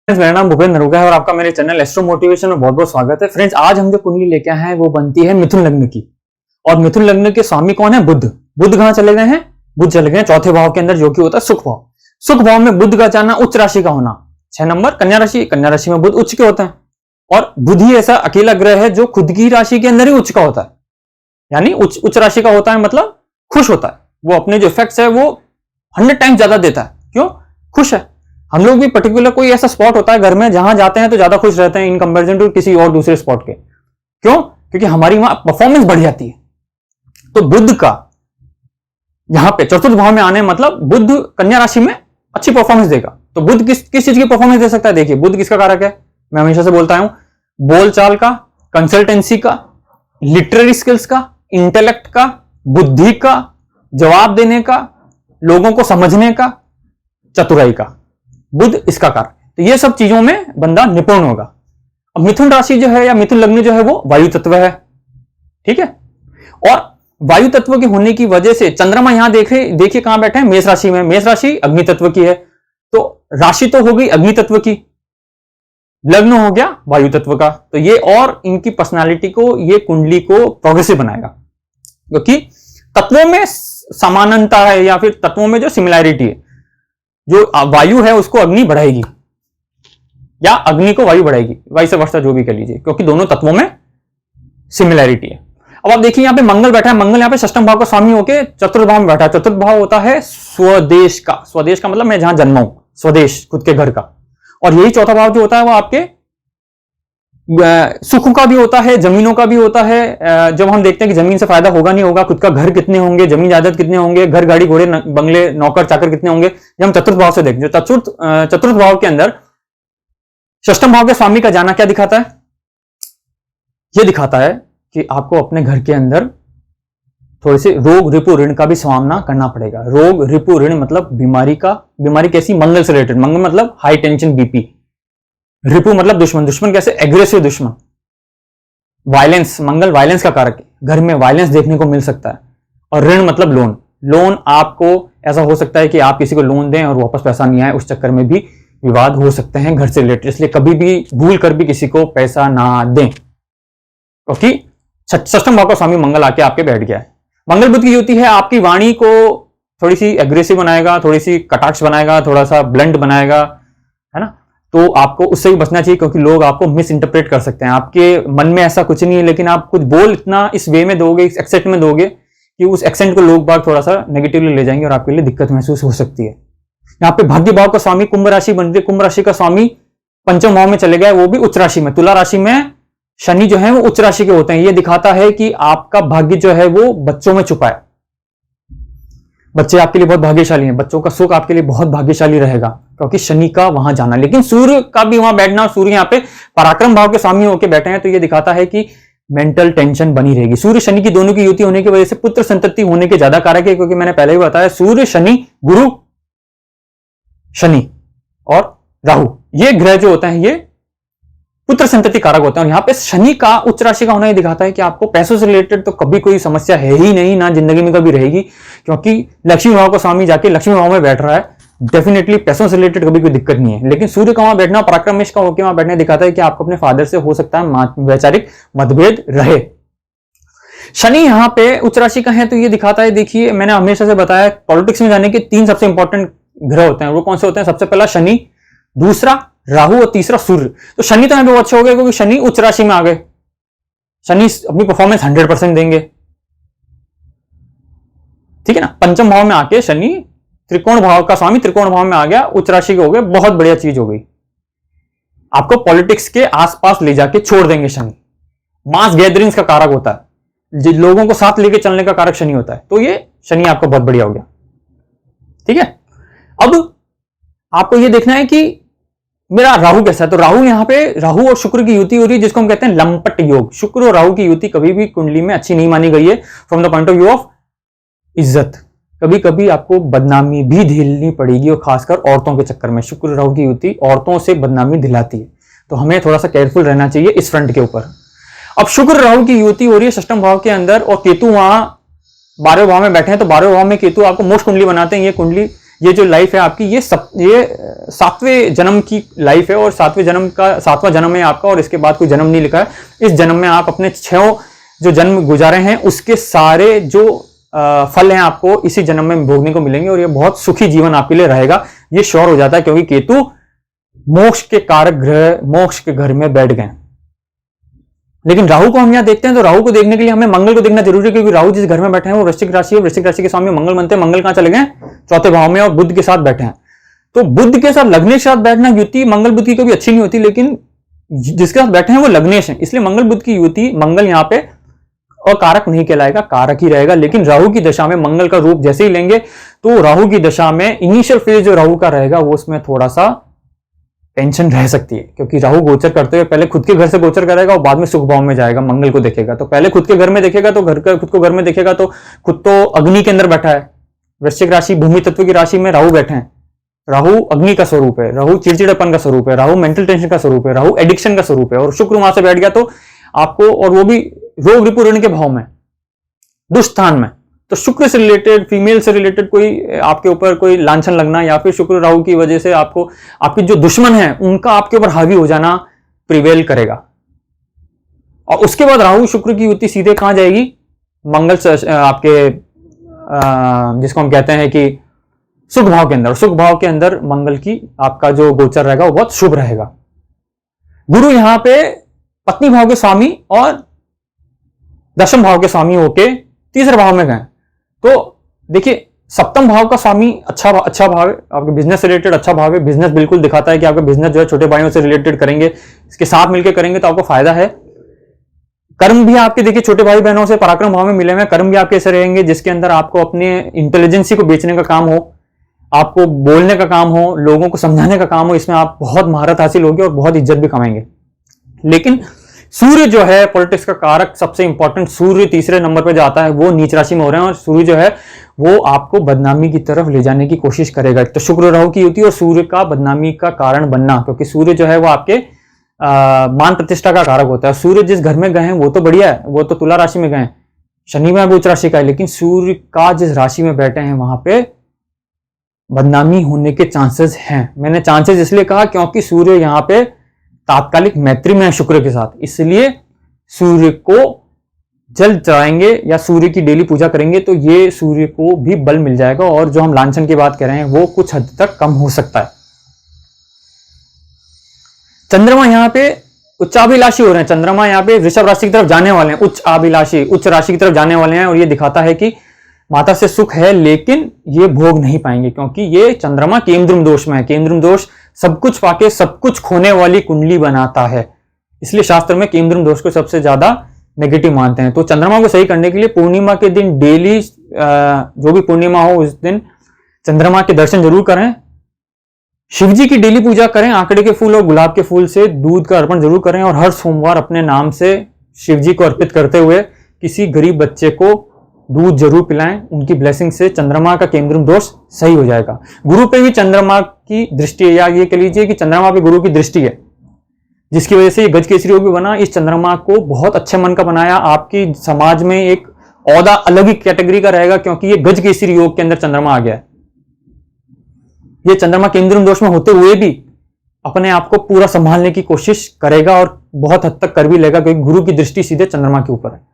मेरा नाम भूपेंद्र नरूगा है और आपका मेरे चैनल एस्ट्रो मोटिवेशन में बहुत बहुत स्वागत है। फ्रेंड्स, आज हम जो कुंडली लेके आए हैं वो बनती है मिथुन लग्न की। और मिथुन लग्न के स्वामी कौन है? बुध। बुध कहां चले गए हैं? बुध चले गए हैं चौथे भाव के अंदर, जो कि होता है सुख भाव। सुख भाव में बुध का जाना, उच्च राशि का होना। 6 नंबर कन्या राशि। कन्या राशि में बुध उच्च के होता है और बुध ही ऐसा अकेला ग्रह है जो खुद की राशि के अंदर ही उच्च का होता है, यानी उच्च राशि का होता है, मतलब खुश होता है। वो अपने जो इफेक्ट्स है वो 100 टाइम्स ज्यादा देता है। क्यों? खुश है। हम लोग भी पर्टिकुलर कोई ऐसा स्पॉट होता है घर में जहां जाते हैं तो ज्यादा खुश रहते हैं इन कंपैरिजन टू किसी और दूसरे स्पॉट के। क्यों? क्योंकि हमारी वहां परफॉर्मेंस बढ़ जाती है। तो बुध का यहां पे चतुर्थ भाव में आने मतलब बुध कन्या राशि में अच्छी परफॉर्मेंस देगा। तो बुध किस चीज की परफॉर्मेंस दे सकता है? देखिए, बुध किसका कारक है? मैं हमेशा से बोलता हूं, बोलचाल का, कंसल्टेंसी का, लिटरेरी स्किल्स का, इंटेलेक्ट का, बुद्धि का, जवाब देने का, लोगों को समझने का, चतुराई का। बुध इसका कारक। तो ये सब चीजों में बंदा निपुण होगा। अब मिथुन राशि जो है या मिथुन लग्न जो है वो वायु तत्व है, ठीक है। और वायु तत्व के होने की वजह से चंद्रमा यहां देखिए कहां बैठे हैं? मेष राशि में। मेष राशि अग्नि तत्व की है, तो राशि तो हो गई अग्नि तत्व की, लग्न हो गया वायु तत्व का। तो ये और इनकी पर्सनालिटी को, ये कुंडली को प्रोग्रेसिव बनाएगा, क्योंकि तत्वों में समानता है या फिर तत्वों में जो सिमिलैरिटी है। जो वायु है उसको अग्नि बढ़ाएगी या अग्नि को वायु बढ़ाएगी, वाइस वर्सा जो भी कह लीजिए, क्योंकि दोनों तत्वों में सिमिलैरिटी है। अब आप देखिए यहां पे मंगल बैठा है। मंगल यहां पे षष्ठम भाव का स्वामी होकर चतुर्थ भाव में बैठा है। चतुर्थ भाव होता है स्वदेश का। स्वदेश का मतलब मैं जहां जन्मा हूं, स्वदेश, खुद के घर का। और यही चौथा भाव जो होता है वो आपके सुख का भी होता है, जमीनों का भी होता है। जब हम देखते हैं कि जमीन से फायदा होगा नहीं होगा, खुद का घर कितने होंगे, जमीन जायदाद कितने होंगे, घर गाड़ी घोड़े बंगले नौकर चाकर कितने होंगे, ये हम चतुर्थ भाव से देखते हैं। चतुर्थ भाव के अंदर षष्ठम भाव के स्वामी का जाना क्या दिखाता है? यह दिखाता है कि आपको अपने घर के अंदर थोड़े से रोग रिपु ऋण का भी सामना करना पड़ेगा। रोग रिपु ऋण मतलब बीमारी का। बीमारी कैसी? मंगल से रिलेटेड। मंगल मतलब हाई टेंशन बीपी। रिपु मतलब दुश्मन। दुश्मन कैसे? एग्रेसिव दुश्मन। वायलेंस, मंगल वायलेंस का कारक है। घर में वायलेंस देखने को मिल सकता है। और ऋण मतलब लोन। लोन आपको ऐसा हो सकता है कि आप किसी को लोन दें और वापस पैसा नहीं आए, उस चक्कर में भी विवाद हो सकते हैं घर से रिलेटेड। इसलिए कभी भी भूल कर भी किसी को पैसा ना दें, क्योंकि षष्ठम भाव का स्वामी मंगल आके आपके बैठ गया है। मंगल बुध की युति है, आपकी वाणी को थोड़ी सी एग्रेसिव बनाएगा, थोड़ी सी कटाक्ष बनाएगा, थोड़ा सा ब्लंट बनाएगा, है ना। तो आपको उससे भी बचना चाहिए, क्योंकि लोग आपको मिस इंटरप्रेट कर सकते हैं। आपके मन में ऐसा कुछ नहीं है, लेकिन आप कुछ बोल इतना इस वे में दोगे, इस एक्सेंट में दोगे कि उस एक्सेंट को लोग बाग थोड़ा सा नेगेटिवली ले जाएंगे और आपके लिए दिक्कत महसूस हो सकती है। यहाँ पे भाग्य भाव का स्वामी कुंभ राशि बनती है। कुंभ राशि का स्वामी पंचम भाव में चले गए, वो भी उच्च राशि में। तुला राशि में शनि जो है वो उच्च राशि के होते हैं। ये दिखाता है कि आपका भाग्य जो है वो बच्चों में छुपा है। बच्चे आपके लिए बहुत भाग्यशाली हैं। बच्चों का सुख आपके लिए बहुत भाग्यशाली रहेगा, क्योंकि शनि का वहां जाना। लेकिन सूर्य का भी वहां बैठना, सूर्य यहाँ पे पराक्रम भाव के स्वामी होकर बैठे हैं, तो ये दिखाता है कि मेंटल टेंशन बनी रहेगी। सूर्य शनि की दोनों की युति होने की वजह से पुत्र संतति होने के ज्यादा कारक है, क्योंकि मैंने पहले ही बताया सूर्य शनि गुरु, शनि और राहु, ये ग्रह जो होते हैं ये पुत्र संतति कारक होते हैं। और यहाँ पे शनि का उच्च राशि का होना ही दिखाता है कि आपको पैसों से रिलेटेड तो कभी कोई समस्या है ही नहीं, ना जिंदगी में कभी रहेगी, क्योंकि लक्ष्मी भाव का स्वामी जाके लक्ष्मी भाव में बैठ रहा है। डेफिनेटली पैसों से रिलेटेड कभी कोई दिक्कत नहीं है। लेकिन सूर्य का वहां बैठना, पराक्रमेश का होकर वहां बैठने दिखाता है कि आपको अपने फादर से हो सकता है वैचारिक मतभेद रहे। शनि यहाँ पे उच्च राशि का है, तो ये दिखाता है, देखिए मैंने हमेशा से बताया पॉलिटिक्स में जाने के 3 सबसे इंपॉर्टेंट ग्रह होते हैं। वो कौन से होते हैं? सबसे पहला शनि, दूसरा राहु और तीसरा सूर्य। तो शनि तो यहां पे अच्छे हो गए, क्योंकि शनि उच्च राशि में आ गए। शनि अपनी परफॉर्मेंस 100% देंगे, ठीक है ना। पंचम भाव में आके शनि त्रिकोण भाव का स्वामी त्रिकोण भाव में आ गया, उच्च राशि के हो गए। बहुत बढ़िया चीज हो गई। आपको पॉलिटिक्स के आसपास ले जाके छोड़ देंगे शनि। मास गैदरिंग्स का कारक होता है, लोगों को साथ लेके चलने का कारक शनि होता है। तो ये शनि आपको बहुत बढ़िया हो गया, ठीक है। अब आपको ये देखना है कि मेरा राहु कैसा है। तो राहु यहाँ पे, राहु और शुक्र की युति हो रही है, जिसको हम कहते हैं लंपट योग। शुक्र और राहु की युति कभी भी कुंडली में अच्छी नहीं मानी गई है from the point of view of इज्जत। कभी कभी आपको बदनामी भी झेलनी पड़ेगी, और खासकर औरतों के चक्कर में शुक्र राहु की युति औरतों से बदनामी दिलाती है। तो हमें थोड़ा सा केयरफुल रहना चाहिए इस फ्रंट के ऊपर। अब शुक्र राहु की युति हो रही है षष्ठम भाव के अंदर, और केतु वहां 12वें भाव में बैठे हैं। तो 12वें भाव में केतु आपको मोक्ष कुंडली बनाते हैं। ये कुंडली ये जो लाइफ है आपकी, ये 7वें जन्म की लाइफ है, और 7वां जन्म है आपका, और इसके बाद कोई जन्म नहीं लिखा है। इस जन्म में आप अपने 6 जो जन्म गुजारे हैं उसके सारे जो फल हैं आपको इसी जन्म में भोगने को मिलेंगे, और ये बहुत सुखी जीवन आपके लिए रहेगा, ये श्योर हो जाता है, क्योंकि केतु मोक्ष के कारक ग्रह मोक्ष के घर में बैठ गए। लेकिन राहु को हम यहां देखते हैं, तो राहु को देखने के लिए हमें मंगल को देखना जरूरी है, क्योंकि राहु जिस घर में बैठे हैं वो वृश्चिक राशि है, वृश्चिक राशि के स्वामी मंगल बनते हैं। मंगल कहां चले गए? 4थे भाव में, और बुध के साथ बैठे हैं। तो बुध के साथ लग्नेश के साथ बैठना, युति मंगल बुध की कभी अच्छी नहीं होती, लेकिन जिसके साथ बैठे हैं वो लग्नेश है, इसलिए मंगल बुध की युति, मंगल यहां पे अकारक नहीं कहलाएगा, कारक ही रहेगा। लेकिन राहु की दशा में मंगल का रूप जैसे ही लेंगे, तो राहु की दशा में इनिशियल फेज जो राहु का रहेगा वो उसमें थोड़ा सा टेंशन रह सकती है, क्योंकि राहु गोचर करते हुए पहले खुद के घर से गोचर करेगा और बाद में सुख भाव में जाएगा, मंगल को देखेगा। तो पहले खुद के घर में देखेगा, तो खुद को घर में देखेगा, तो खुद तो अग्नि के अंदर बैठा है, वृश्चिक राशि भूमि तत्व की राशि में राहु बैठे हैं। राहु अग्नि का स्वरूप है, राहु चिड़चिड़ापन का स्वरूप है, राहु मेंटल टेंशन का स्वरूप है, राहु एडिक्शन का स्वरूप है, और शुक्र वहां से बैठ गया तो आपको, और वो भी रोग रिपु ऋण के भाव में, दुष्स्थान में। तो शुक्र से रिलेटेड, फीमेल से रिलेटेड कोई आपके ऊपर कोई लांछन लगना, या फिर शुक्र राहु की वजह से आपको आपके जो दुश्मन है उनका आपके ऊपर हावी हो जाना प्रिवेल करेगा। और उसके बाद राहु शुक्र की युति सीधे कहां जाएगी? मंगल आपके जिसको हम कहते हैं कि सुख भाव के अंदर। सुख भाव के अंदर मंगल की आपका जो गोचर रहेगा वो बहुत शुभ रहेगा। गुरु यहां पे पत्नी भाव के स्वामी और 10वें भाव के स्वामी होके 3रे भाव में गए। तो देखिए, 7वें भाव का स्वामी अच्छा भाव है, आपके बिजनेस से रिलेटेड अच्छा भाव है। बिजनेस बिल्कुल दिखाता है कि आपका बिजनेस जो है छोटे भाइयों से रिलेटेड करेंगे, इसके साथ मिलकर करेंगे तो आपको फायदा है। कर्म भी आपके देखिए छोटे भाई बहनों से पराक्रम भाव में मिले हुए, कर्म भी आपके ऐसे रहेंगे जिसके अंदर आपको अपने इंटेलिजेंसी को बेचने का काम हो, आपको बोलने का काम हो, लोगों को समझाने का काम हो, इसमें आप बहुत महारत हासिल होगी और बहुत इज्जत भी कमाएंगे। लेकिन सूर्य जो है पॉलिटिक्स का कारक, सबसे इंपॉर्टेंट सूर्य 3रे नंबर पर जाता है, वो नीच राशि में हो रहे हैं, और सूर्य जो है वो आपको बदनामी की तरफ ले जाने की कोशिश करेगा। तो शुक्र राहु की युति और सूर्य का बदनामी का कारण बनना, क्योंकि सूर्य जो है वो आपके मान प्रतिष्ठा का कारक होता है। सूर्य जिस घर में गए हैं वो तो बढ़िया है, वो तो तुला राशि में गए, शनि में उच्च राशि का है, लेकिन सूर्य का जिस राशि में बैठे हैं वहां पे बदनामी होने के चांसेस हैं। मैंने चांसेस इसलिए कहा क्योंकि सूर्य यहां पे तात्कालिक मैत्री में है शुक्र के साथ, इसलिए सूर्य को जल चढ़ाएंगे या सूर्य की डेली पूजा करेंगे तो ये सूर्य को भी बल मिल जाएगा, और जो हम लांछन की बात कर रहे हैं वो कुछ हद तक कम हो सकता है। चंद्रमा यहां पे उच्चाभिलाषी हो रहे हैं, चंद्रमा यहां पे वृषभ राशि की तरफ जाने वाले हैं, उच्चाभिलाषी उच्च राशि की तरफ जाने वाले हैं, और ये दिखाता है कि माता से सुख है लेकिन ये भोग नहीं पाएंगे, क्योंकि ये चंद्रमा केंद्रम दोष में है। केंद्रम दोष सब कुछ पाके सब कुछ खोने वाली कुंडली बनाता है, इसलिए शास्त्र में केंद्रम दोष को सबसे ज्यादा नेगेटिव मानते हैं। तो चंद्रमा को सही करने के लिए पूर्णिमा के दिन डेली जो भी पूर्णिमा हो उस दिन चंद्रमा के दर्शन जरूर करें, शिव जी की डेली पूजा करें, आंकड़े के फूल और गुलाब के फूल से दूध का अर्पण जरूर करें, और हर सोमवार अपने नाम से शिव जी को अर्पित करते हुए किसी गरीब बच्चे को दूध जरूर पिलाएं। उनकी ब्लेसिंग से चंद्रमा का केंद्रम दोष सही हो जाएगा। गुरु पे भी चंद्रमा की दृष्टि है, या ये कह लीजिए कि चंद्रमा पे गुरु की दृष्टि है, जिसकी वजह से ये गज केसरी योग भी बना। इस चंद्रमा को बहुत अच्छे मन का बनाया, आपकी समाज में एक औदा अलग ही कैटेगरी का रहेगा, क्योंकि ये गज केसरी योग के अंदर चंद्रमा आ गया है। ये चंद्रमा केंद्रम दोष में होते हुए भी अपने आप को पूरा संभालने की कोशिश करेगा, और बहुत हद तक कर भी लेगा, क्योंकि गुरु की दृष्टि सीधे चंद्रमा के ऊपर है।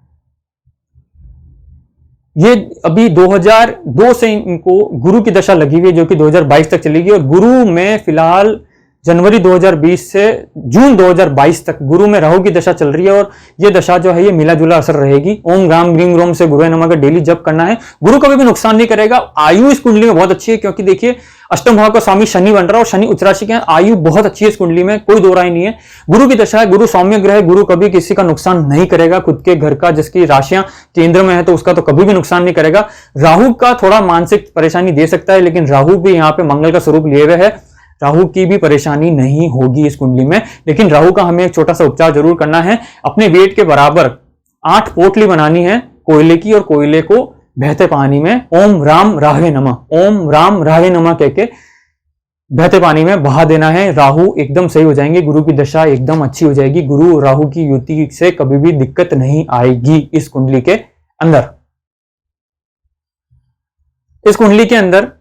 ये अभी 2002 से इनको गुरु की दशा लगी हुई है, जो कि 2022 तक चलेगी, और गुरु में फिलहाल जनवरी 2020 से जून 2022 तक गुरु में राहु की दशा चल रही है, और ये दशा जो है ये मिला जुला असर रहेगी। ओम राम ग्रीम रोम से गुरु नमः का डेली जप करना है। गुरु कभी भी नुकसान नहीं करेगा। आयु इस कुंडली में बहुत अच्छी है, क्योंकि देखिए अष्टम भाव का स्वामी शनि बन रहा है, और शनि उच्च राशि के हैं, आयु बहुत अच्छी है इस कुंडली में, कोई दो राय नहीं है। गुरु की दशा है, गुरु सौम्य ग्रह है, गुरु कभी किसी का नुकसान नहीं करेगा। खुद के घर का जिसकी राशियां केंद्र में है तो उसका तो कभी भी नुकसान नहीं करेगा। राहु का थोड़ा मानसिक परेशानी दे सकता है, लेकिन राहु भी यहाँ पे मंगल का स्वरूप लिए हुए है, राहु की भी परेशानी नहीं होगी इस कुंडली में। लेकिन राहु का हमें एक छोटा सा उपचार जरूर करना है। अपने वेट के बराबर 8 पोटली बनानी है कोयले की, और कोयले को बहते पानी में ओम राम राहे नमः, ओम राम राहे नमः कहके बहते पानी में बहा देना है। राहु एकदम सही हो जाएंगे, गुरु की दशा एकदम अच्छी हो जाएगी। गुरु राहु की युति से कभी भी दिक्कत नहीं आएगी इस कुंडली के अंदर। इस कुंडली के अंदर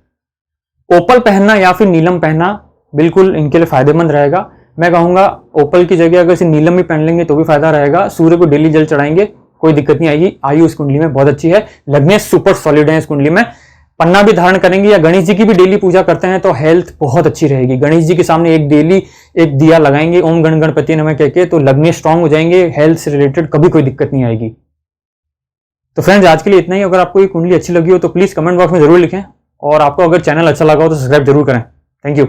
ओपल पहनना या फिर नीलम पहनना बिल्कुल इनके लिए फायदेमंद रहेगा। मैं कहूंगा ओपल की जगह अगर इसे नीलम भी पहन लेंगे तो भी फायदा रहेगा। सूर्य को डेली जल चढ़ाएंगे, कोई दिक्कत नहीं आएगी। आयु इस कुंडली में बहुत अच्छी है, लग्नेश सुपर सॉलिड है इस कुंडली में। पन्ना भी धारण करेंगे या गणेश जी की भी डेली पूजा करते हैं तो हेल्थ बहुत अच्छी रहेगी। गणेश जी के सामने एक डेली एक दिया लगाएंगे ओम गण गणपति नमः कह के, तो लग्नेश स्ट्रांग हो जाएंगे, हेल्थ से रिलेटेड कभी कोई दिक्कत नहीं आएगी। तो फ्रेंड्स आज के लिए इतना ही। अगर आपको ये कुंडली अच्छी लगी हो तो प्लीज कमेंट बॉक्स में जरूर लिखें, और आपको अगर चैनल अच्छा लगा हो तो सब्सक्राइब जरूर करें। Thank you.